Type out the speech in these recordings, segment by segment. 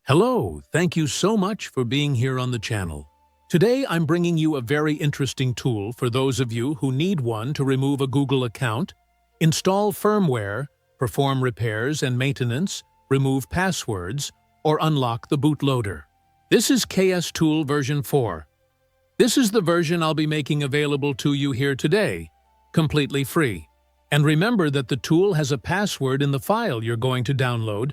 Hello, thank you so much for being here on the channel. Today I'm bringing you a very interesting tool for those of you who need one to remove a Google account, install firmware, perform repairs and maintenance, remove passwords, or unlock the bootloader. This is KS Tool version 4. This is the version I'll be making available to you here today, completely free. And remember that the tool has a password in the file you're going to download,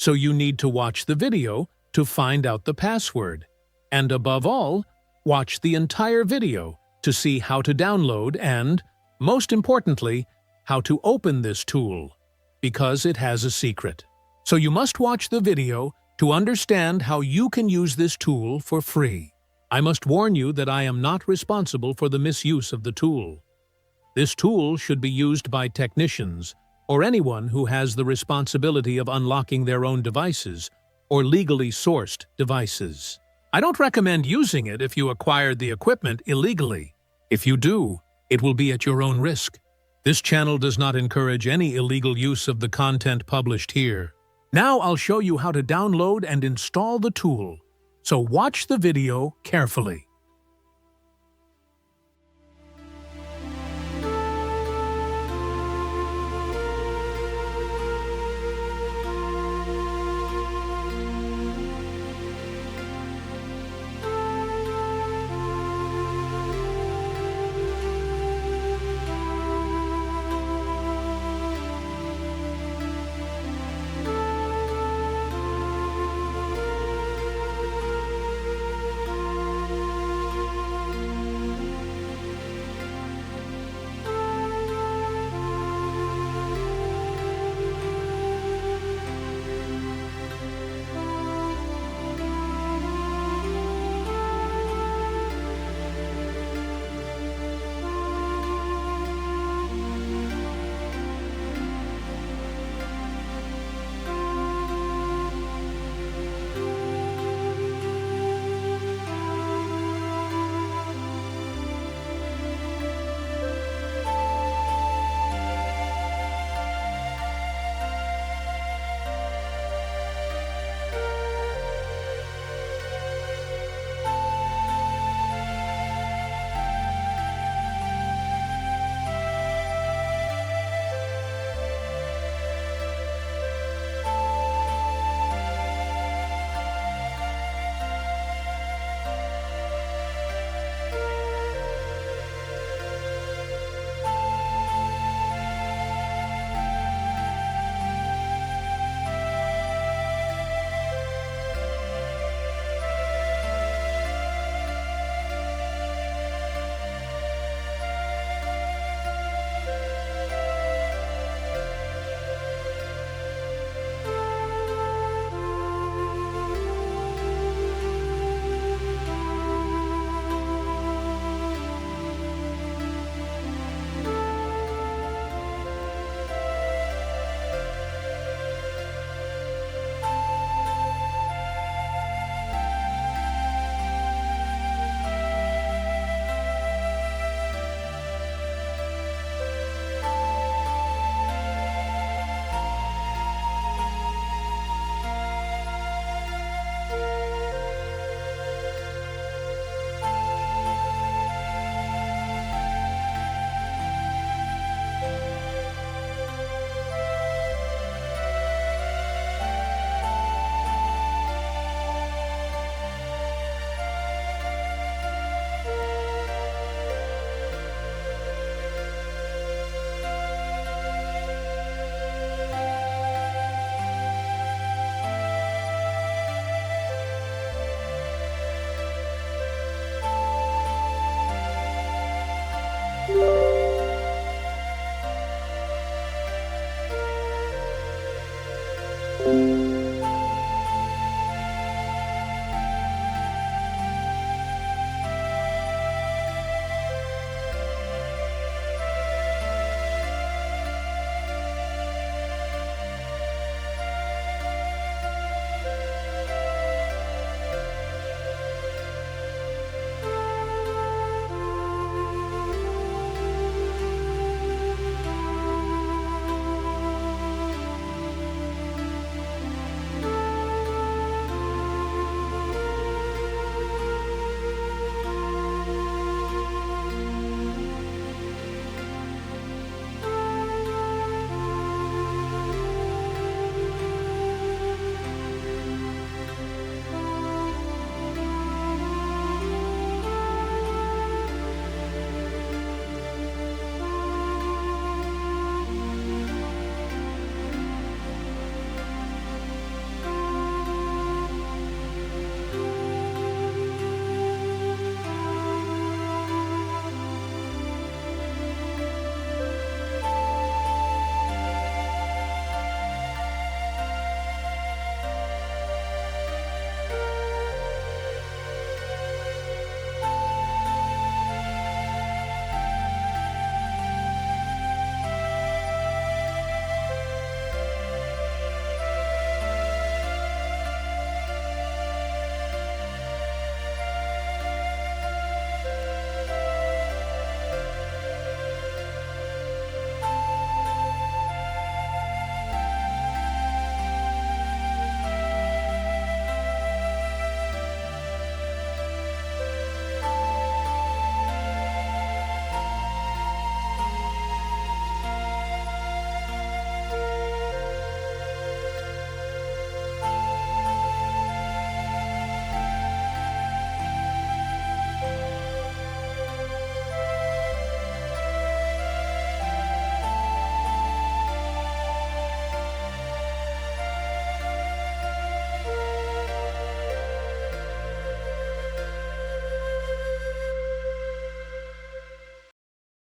so you need to watch the video to find out the password. And above all, watch the entire video to see how to download and, most importantly, how to open this tool, because it has a secret. So you must watch the video to understand how you can use this tool for free. I must warn you that I am not responsible for the misuse of the tool. This tool should be used by technicians or anyone who has the responsibility of unlocking their own devices or legally sourced devices. I don't recommend using it if you acquired the equipment illegally. If you do, it will be at your own risk. This channel does not encourage any illegal use of the content published here. Now I'll show you how to download and install the tool, so watch the video carefully.